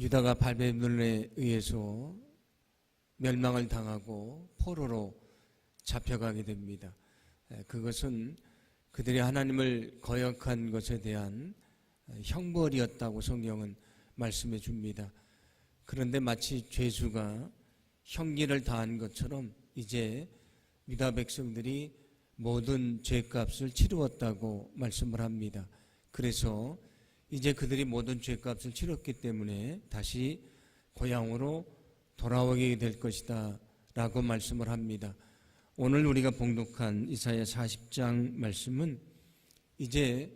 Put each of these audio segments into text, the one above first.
유다가 바벨론에 의해서 멸망을 당하고 포로로 잡혀가게 됩니다. 그것은 그들이 하나님을 거역한 것에 대한 형벌이었다고 성경은 말씀해 줍니다. 그런데 마치 죄수가 형기를 다한 것처럼 이제 유다 백성들이 모든 죄값을 치루었다고 말씀을 합니다. 그래서 이제 그들이 모든 죄값을 치렀기 때문에 다시 고향으로 돌아오게 될 것이다 라고 말씀을 합니다. 오늘 우리가 봉독한 이사야 40장 말씀은 이제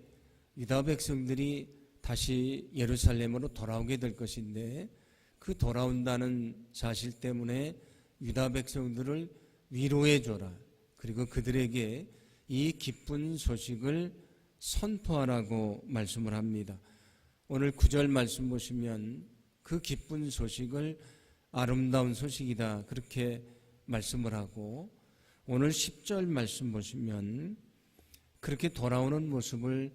유다 백성들이 다시 예루살렘으로 돌아오게 될 것인데, 그 돌아온다는 사실 때문에 유다 백성들을 위로해 줘라, 그리고 그들에게 이 기쁜 소식을 선포하라고 말씀을 합니다. 오늘 9절 말씀 보시면 그 기쁜 소식을 아름다운 소식이다 그렇게 말씀을 하고, 오늘 10절 말씀 보시면 그렇게 돌아오는 모습을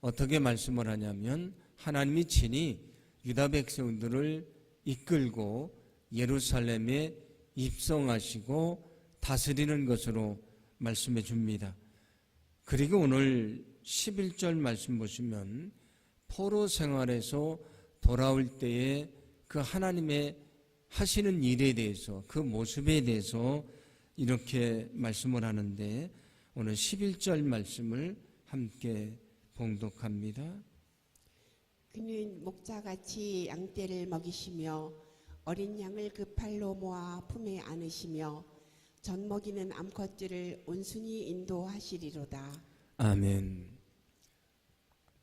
어떻게 말씀을 하냐면 하나님이 친히 유다 백성들을 이끌고 예루살렘에 입성하시고 다스리는 것으로 말씀해 줍니다. 그리고 오늘 11절 말씀 보시면 포로 생활에서 돌아올 때에 그 하나님의 하시는 일에 대해서, 그 모습에 대해서 이렇게 말씀을 하는데, 오늘 11절 말씀을 함께 봉독합니다. 그는 목자같이 양떼를 먹이시며 어린 양을 그 팔로 모아 품에 안으시며 젖 먹이는 암컷들을 온순히 인도하시리로다. 아멘.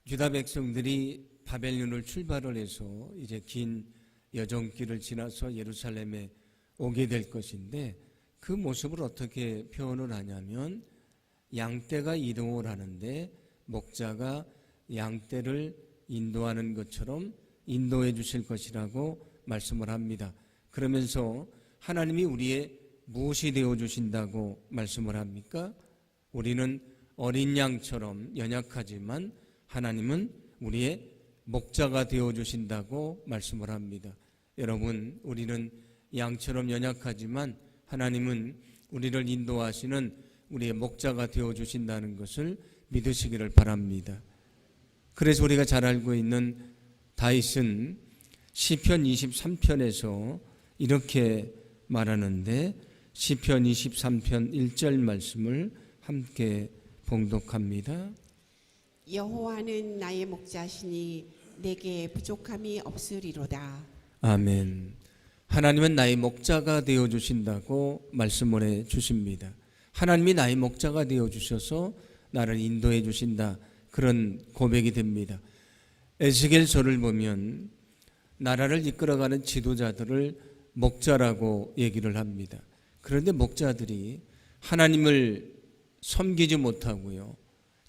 유다 백성들이 바벨론을 출발을 해서 이제 긴 여정길을 지나서 예루살렘에 오게 될 것인데, 그 모습을 어떻게 표현을 하냐면 양떼가 이동을 하는데 목자가 양떼를 인도하는 것처럼 인도해 주실 것이라고 말씀을 합니다. 그러면서 하나님이 우리의 무엇이 되어 주신다고 말씀을 합니까? 우리는 어린 양처럼 연약하지만 하나님은 우리의 목자가 되어 주신다고 말씀을 합니다. 여러분, 우리는 양처럼 연약하지만 하나님은 우리를 인도하시는 우리의 목자가 되어 주신다는 것을 믿으시기를 바랍니다. 그래서 우리가 잘 알고 있는 다윗은 시편 23편에서 이렇게 말하는데, 시편 23편 1절 말씀을 함께 봉독합니다. 여호와는 나의 목자시니 내게 부족함이 없으리로다. 아멘. 하나님은 나의 목자가 되어 주신다고 말씀을 해 주십니다. 하나님이 나의 목자가 되어 주셔서 나를 인도해 주신다, 그런 고백이 됩니다. 에스겔서를 보면 나라를 이끌어가는 지도자들을 목자라고 얘기를 합니다. 그런데 목자들이 하나님을 섬기지 못하고요,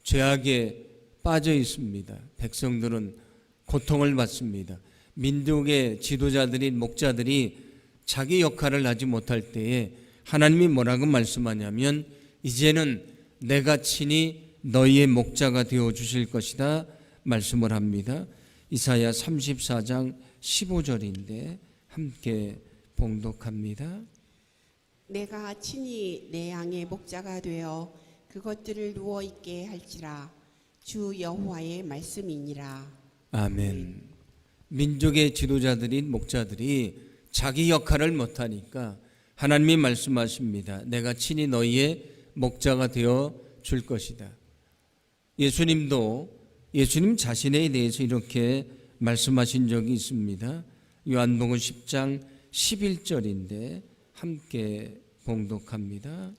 죄악에 빠져 있습니다. 백성들은 고통을 받습니다. 민족의 지도자들인 목자들이 자기 역할을 하지 못할 때에 하나님이 뭐라고 말씀하냐면 이제는 내가 친히 너희의 목자가 되어 주실 것이다 말씀을 합니다. 이사야 34장 15절인데 함께 봉독합니다. 내가 친히 내 양의 목자가 되어 그것들을 누워 있게 할지라. 주 여호와의 말씀이니라. 아멘. 민족의 지도자들인 목자들이 자기 역할을 못하니까 하나님이 말씀하십니다. 내가 친히 너희의 목자가 되어 줄 것이다. 예수님 자신에 대해서 이렇게 말씀하신 적이 있습니다. 요한복음 10장 11절인데 함께 봉독합니다.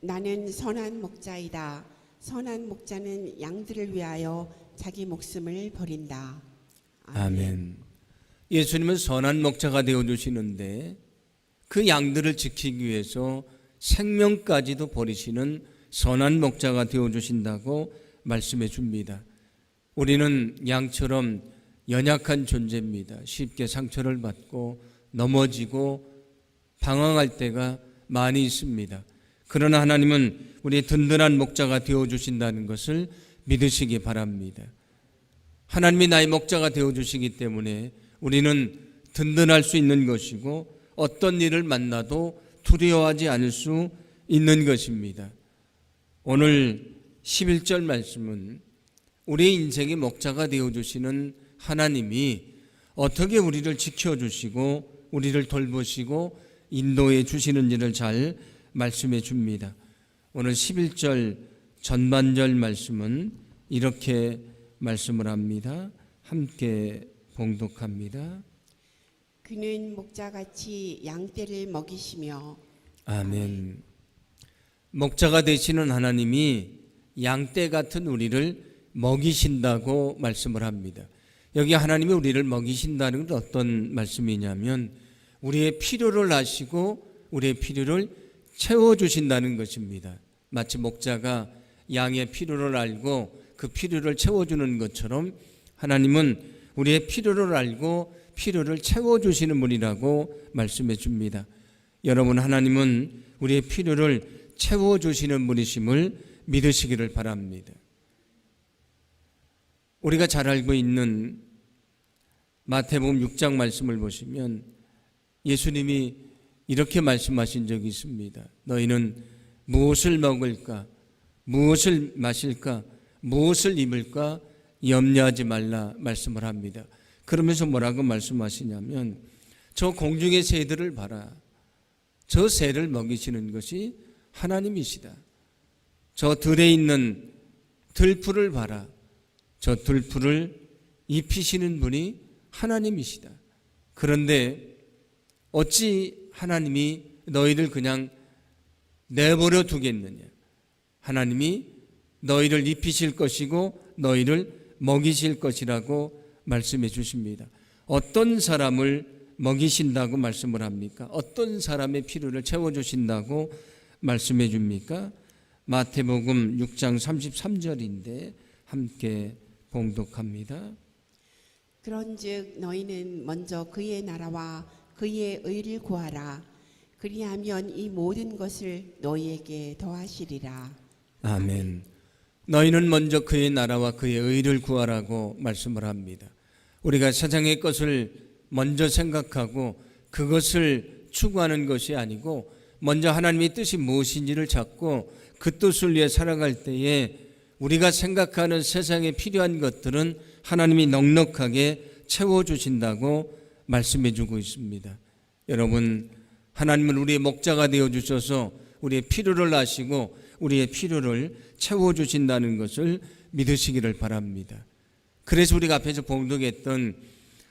나는 선한 목자이다. 선한 목자는 양들을 위하여 자기 목숨을 버린다. 아멘. 예수님은 선한 목자가 되어주시는데 그 양들을 지키기 위해서 생명까지도 버리시는 선한 목자가 되어주신다고 말씀해 줍니다. 우리는 양처럼 연약한 존재입니다. 쉽게 상처를 받고 넘어지고 방황할 때가 많이 있습니다. 그러나 하나님은 우리의 든든한 목자가 되어주신다는 것을 믿으시기 바랍니다. 하나님이 나의 목자가 되어주시기 때문에 우리는 든든할 수 있는 것이고 어떤 일을 만나도 두려워하지 않을 수 있는 것입니다. 오늘 11절 말씀은 우리의 인생의 목자가 되어주시는 하나님이 어떻게 우리를 지켜주시고 우리를 돌보시고 인도해 주시는지를 잘 말씀해 줍니다. 오늘 11절 전반절 말씀은 이렇게 말씀을 합니다. 함께 봉독합니다. 그는 목자같이 양떼를 먹이시며. 아멘. 목자가 되시는 하나님이 양떼 같은 우리를 먹이신다고 말씀을 합니다. 여기 하나님이 우리를 먹이신다는 건 어떤 말씀이냐면 우리의 필요를 아시고 우리의 필요를 채워주신다는 것입니다. 마치 목자가 양의 필요를 알고 그 필요를 채워주는 것처럼 하나님은 우리의 필요를 알고 필요를 채워주시는 분이라고 말씀해 줍니다. 여러분, 하나님은 우리의 필요를 채워주시는 분이심을 믿으시기를 바랍니다. 우리가 잘 알고 있는 마태복음 6장 말씀을 보시면 예수님이 이렇게 말씀하신 적이 있습니다. 너희는 무엇을 먹을까, 무엇을 마실까, 무엇을 입을까 염려하지 말라 말씀을 합니다. 그러면서 뭐라고 말씀하시냐면 저 공중의 새들을 봐라. 저 새를 먹이시는 것이 하나님이시다. 저 들에 있는 들풀을 봐라. 저 들풀을 입히시는 분이 하나님이시다. 그런데 어찌 하나님이 너희를 그냥 내버려 두겠느냐. 하나님이 너희를 입히실 것이고 너희를 먹이실 것이라고 말씀해 주십니다. 어떤 사람을 먹이신다고 말씀을 합니까? 어떤 사람의 필요를 채워주신다고 말씀해 줍니까? 마태복음 6장 33절인데 함께 봉독합니다. 그런즉 너희는 먼저 그의 나라와 그의 의를 구하라. 그리하면 이 모든 것을 너희에게 더하시리라. 아멘. 너희는 먼저 그의 나라와 그의 의를 구하라고 말씀을 합니다. 우리가 세상의 것을 먼저 생각하고 그것을 추구하는 것이 아니고 먼저 하나님의 뜻이 무엇인지를 찾고 그 뜻을 위해 살아갈 때에 우리가 생각하는 세상에 필요한 것들은 하나님이 넉넉하게 채워주신다고 말씀해 주고 있습니다. 여러분, 하나님은 우리의 목자가 되어주셔서 우리의 필요를 아시고 우리의 필요를 채워주신다는 것을 믿으시기를 바랍니다. 그래서 우리가 앞에서 봉독했던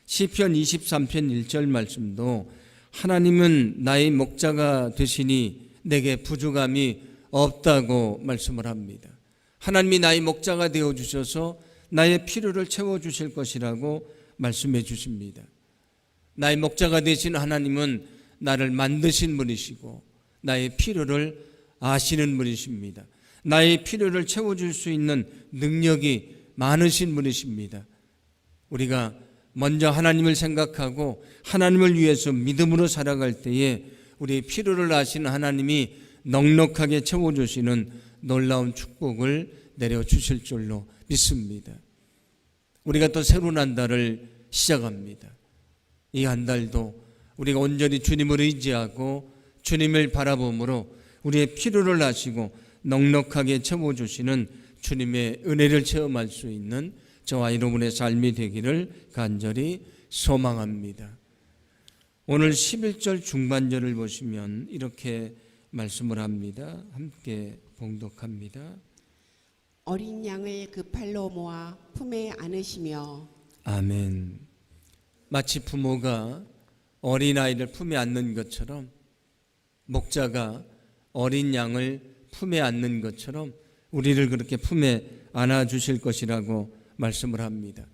시편 23편 1절 말씀도 하나님은 나의 목자가 되시니 내게 부족함이 없다고 말씀을 합니다. 하나님이 나의 목자가 되어주셔서 나의 필요를 채워주실 것이라고 말씀해 주십니다. 나의 목자가 되신 하나님은 나를 만드신 분이시고 나의 필요를 아시는 분이십니다. 나의 필요를 채워줄 수 있는 능력이 많으신 분이십니다. 우리가 먼저 하나님을 생각하고 하나님을 위해서 믿음으로 살아갈 때에 우리의 필요를 아시는 하나님이 넉넉하게 채워주시는 놀라운 축복을 내려주실 줄로 믿습니다. 우리가 또 새로운 한 달을 시작합니다. 이 한 달도 우리가 온전히 주님을 의지하고 주님을 바라봄으로 우리의 필요를 아시고 넉넉하게 채워주시는 주님의 은혜를 체험할 수 있는 저와 여러분의 삶이 되기를 간절히 소망합니다. 오늘 11절 중반절을 보시면 이렇게 말씀을 합니다. 함께 봉독합니다. 어린 양을 그 팔로 모아 품에 안으시며. 아멘. 마치 부모가 어린아이를 품에 안는 것처럼 목자가 어린 양을 품에 안는 것처럼 우리를 그렇게 품에 안아주실 것이라고 말씀을 합니다.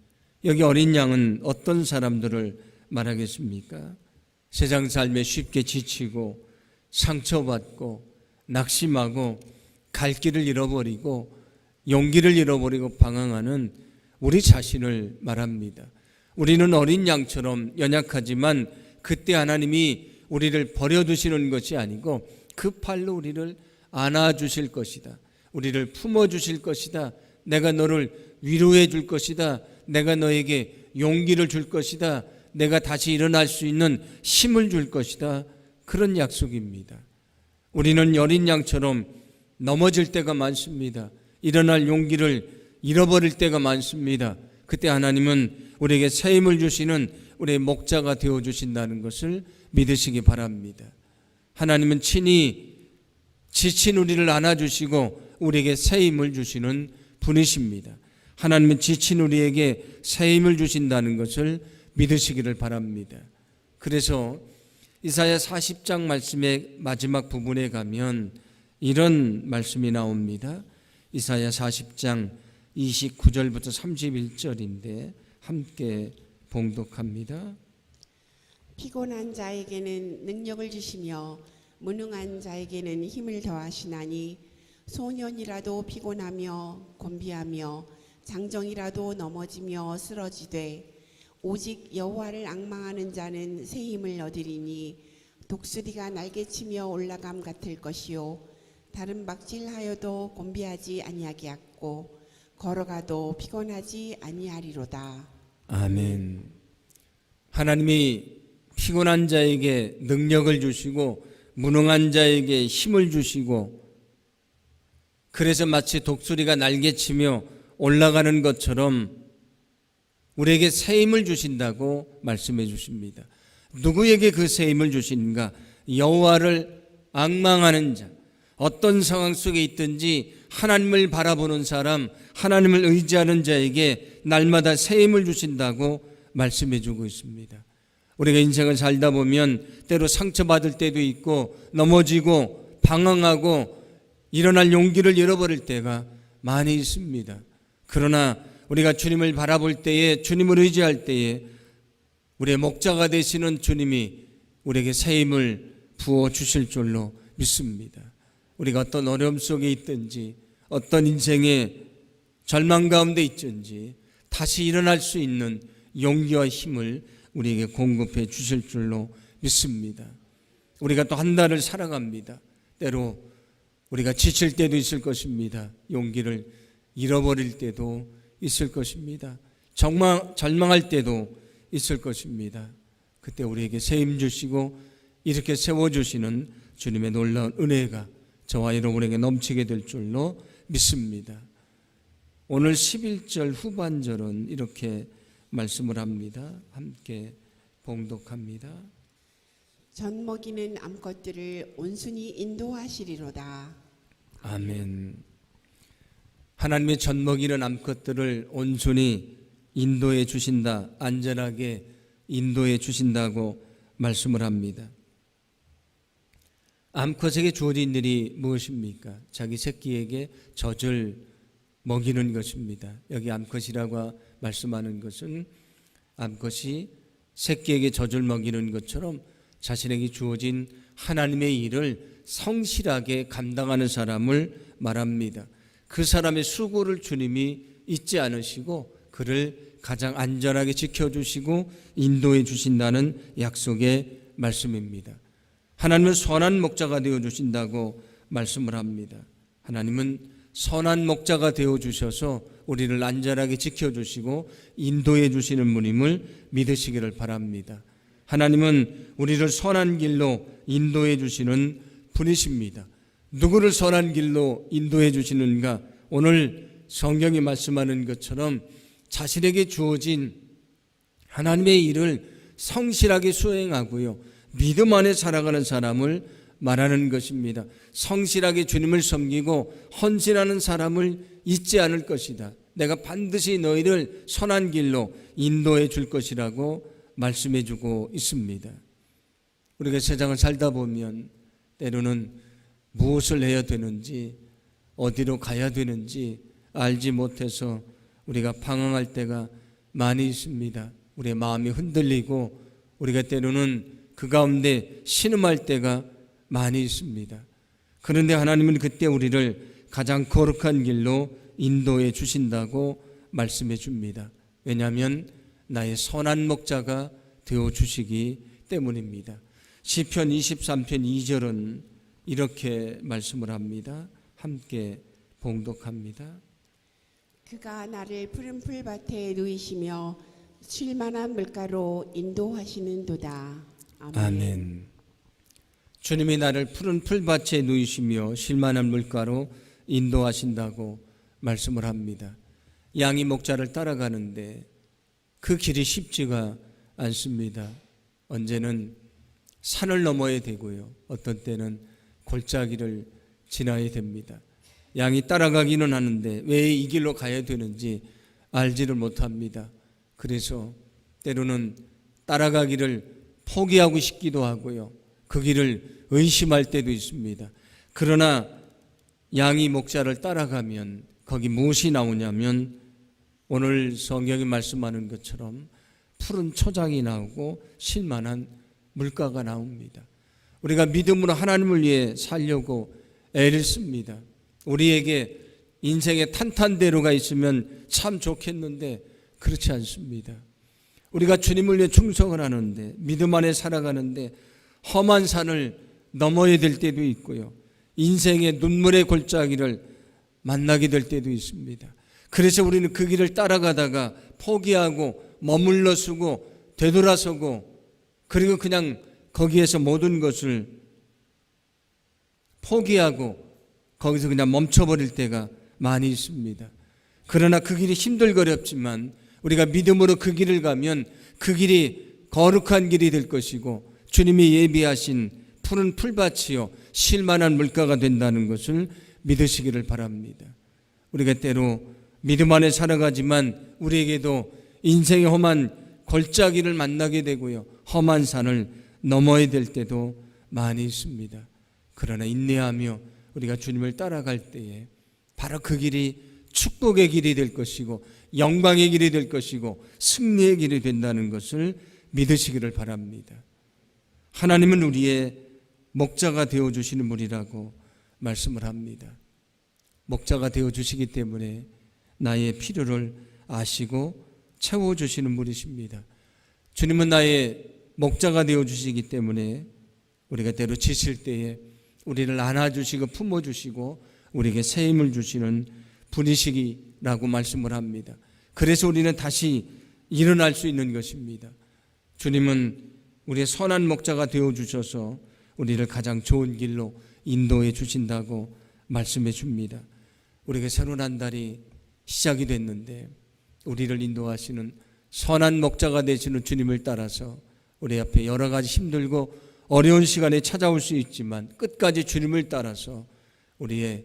여기 어린 양은 어떤 사람들을 말하겠습니까? 세상 삶에 쉽게 지치고 상처받고 낙심하고 갈 길을 잃어버리고 용기를 잃어버리고 방황하는 우리 자신을 말합니다. 우리는 어린 양처럼 연약하지만 그때 하나님이 우리를 버려두시는 것이 아니고 그 팔로 우리를 안아주실 것이다. 우리를 품어주실 것이다. 내가 너를 위로해 줄 것이다. 내가 너에게 용기를 줄 것이다. 내가 다시 일어날 수 있는 힘을 줄 것이다. 그런 약속입니다. 우리는 여린 양처럼 넘어질 때가 많습니다. 일어날 용기를 잃어버릴 때가 많습니다. 그때 하나님은 우리에게 새 힘을 주시는 우리의 목자가 되어주신다는 것을 믿으시기 바랍니다. 하나님은 친히 지친 우리를 안아주시고 우리에게 새 힘을 주시는 분이십니다. 하나님은 지친 우리에게 새 힘을 주신다는 것을 믿으시기를 바랍니다. 그래서 이사야 40장 말씀의 마지막 부분에 가면 이런 말씀이 나옵니다. 이사야 40장 29절부터 31절인데 함께 봉독합니다. 피곤한 자에게는 능력을 주시며 무능한 자에게는 힘을 더하시나니 소년이라도 피곤하며 곤비하며 장정이라도 넘어지며 쓰러지되 오직 여호와를 앙망하는 자는 새 힘을 얻으리니 독수리가 날개치며 올라감 같을 것이요 다른 박질하여도 곤비하지 아니하겠고 걸어가도 피곤하지 아니하리로다. 아멘. 하나님이 피곤한 자에게 능력을 주시고 무능한 자에게 힘을 주시고 그래서 마치 독수리가 날개치며 올라가는 것처럼 우리에게 새 힘을 주신다고 말씀해 주십니다. 누구에게 그 새 힘을 주시는가? 여호와를 앙망하는 자, 어떤 상황 속에 있든지 하나님을 바라보는 사람, 하나님을 의지하는 자에게 날마다 새 힘을 주신다고 말씀해 주고 있습니다. 우리가 인생을 살다 보면 때로 상처받을 때도 있고 넘어지고 방황하고 일어날 용기를 잃어버릴 때가 많이 있습니다. 그러나 우리가 주님을 바라볼 때에, 주님을 의지할 때에 우리의 목자가 되시는 주님이 우리에게 새 힘을 부어 주실 줄로 믿습니다. 우리가 어떤 어려움 속에 있든지 어떤 인생의 절망 가운데 있든지 다시 일어날 수 있는 용기와 힘을 우리에게 공급해 주실 줄로 믿습니다. 우리가 또 한 달을 살아갑니다. 때로 우리가 지칠 때도 있을 것입니다. 용기를 잃어버릴 때도 있을 것입니다. 절망할 때도 있을 것입니다. 그때 우리에게 새 힘 주시고 이렇게 세워주시는 주님의 놀라운 은혜가 저와 여러분에게 넘치게 될 줄로 믿습니다. 오늘 11절 후반절은 이렇게 말씀을 합니다. 함께 봉독합니다. 젖 먹이는 암컷들을 온순히 인도하시리로다. 아멘. 하나님의 젖 먹이는 암컷들을 온순히 인도해 주신다, 안전하게 인도해 주신다고 말씀을 합니다. 암컷에게 주어진 일이 무엇입니까? 자기 새끼에게 젖을 먹이는 것입니다. 여기 암컷이라고 말씀하는 것은 암컷이 새끼에게 젖을 먹이는 것처럼 자신에게 주어진 하나님의 일을 성실하게 감당하는 사람을 말합니다. 그 사람의 수고를 주님이 잊지 않으시고 그를 가장 안전하게 지켜주시고 인도해 주신다는 약속의 말씀입니다. 하나님은 선한 목자가 되어주신다고 말씀을 합니다. 하나님은 선한 목자가 되어주셔서 우리를 안전하게 지켜주시고 인도해 주시는 분임을 믿으시기를 바랍니다. 하나님은 우리를 선한 길로 인도해 주시는 분이십니다. 누구를 선한 길로 인도해 주시는가? 오늘 성경이 말씀하는 것처럼 자신에게 주어진 하나님의 일을 성실하게 수행하고요, 믿음 안에 살아가는 사람을 말하는 것입니다. 성실하게 주님을 섬기고 헌신하는 사람을 잊지 않을 것이다. 내가 반드시 너희를 선한 길로 인도해 줄 것이라고 말씀해 주고 있습니다. 우리가 세상을 살다 보면 때로는 무엇을 해야 되는지, 어디로 가야 되는지 알지 못해서 우리가 방황할 때가 많이 있습니다. 우리의 마음이 흔들리고 우리가 때로는 그 가운데 신음할 때가 많이 있습니다. 그런데 하나님은 그때 우리를 가장 거룩한 길로 인도해 주신다고 말씀해 줍니다. 왜냐하면 나의 선한 목자가 되어 주시기 때문입니다. 시편 23편 2절은 이렇게 말씀을 합니다. 함께 봉독합니다. 그가 나를 푸른 풀밭에 누이시며 쉴만한 물가로 인도하시는도다. 아멘. 아멘. 주님이 나를 푸른 풀밭에 누이시며 쉴만한 물가로 인도하신다고 말씀을 합니다. 양이 목자를 따라가는데 그 길이 쉽지가 않습니다. 언제는 산을 넘어야 되고요. 어떤 때는 골짜기를 지나야 됩니다. 양이 따라가기는 하는데 왜 이 길로 가야 되는지 알지를 못합니다. 그래서 때로는 따라가기를 포기하고 싶기도 하고요. 그 길을 의심할 때도 있습니다. 그러나 양이 목자를 따라가면 거기 무엇이 나오냐면 오늘 성경이 말씀하는 것처럼 푸른 초장이 나오고 쉴만한 물가가 나옵니다. 우리가 믿음으로 하나님을 위해 살려고 애를 씁니다. 우리에게 인생의 탄탄대로가 있으면 참 좋겠는데 그렇지 않습니다. 우리가 주님을 위해 충성을 하는데 믿음 안에 살아가는데 험한 산을 넘어야 될 때도 있고요. 인생의 눈물의 골짜기를 만나게 될 때도 있습니다. 그래서 우리는 그 길을 따라가다가 포기하고 머물러 서고 되돌아서고 그리고 그냥 거기에서 모든 것을 포기하고 거기서 그냥 멈춰버릴 때가 많이 있습니다. 그러나 그 길이 힘들거렵지만 우리가 믿음으로 그 길을 가면 그 길이 거룩한 길이 될 것이고 주님이 예비하신 푸른 풀밭이요 쉴만한 물가가 된다는 것을 믿으시기를 바랍니다. 우리가 때로 믿음 안에 살아가지만 우리에게도 인생의 험한 골짜기를 만나게 되고요. 험한 산을 넘어야 될 때도 많이 있습니다. 그러나 인내하며 우리가 주님을 따라갈 때에 바로 그 길이 축복의 길이 될 것이고 영광의 길이 될 것이고 승리의 길이 된다는 것을 믿으시기를 바랍니다. 하나님은 우리의 목자가 되어주시는 분이라고 말씀을 합니다. 목자가 되어주시기 때문에 나의 필요를 아시고 채워주시는 분이십니다. 주님은 나의 목자가 되어주시기 때문에 우리가 때로 지칠 때에 우리를 안아주시고 품어주시고 우리에게 새 힘을 주시는 분이시기라고 말씀을 합니다. 그래서 우리는 다시 일어날 수 있는 것입니다. 주님은 우리의 선한 목자가 되어주셔서 우리를 가장 좋은 길로 인도해 주신다고 말씀해 줍니다. 우리에게 새로운 한 달이 시작이 됐는데 우리를 인도하시는 선한 목자가 되시는 주님을 따라서 우리 앞에 여러 가지 힘들고 어려운 시간에 찾아올 수 있지만 끝까지 주님을 따라서 우리를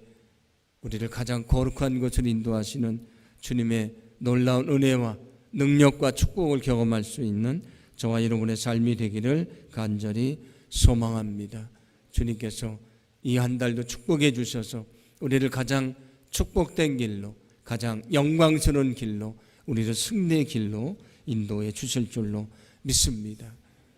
가장 거룩한 것을 인도하시는 주님의 놀라운 은혜와 능력과 축복을 경험할 수 있는 저와 여러분의 삶이 되기를 간절히 소망합니다. 주님께서 이 한 달도 축복해 주셔서 우리를 가장 축복된 길로 가장 영광스러운 길로 우리를 승리의 길로 인도해 주실 줄로 믿습니다.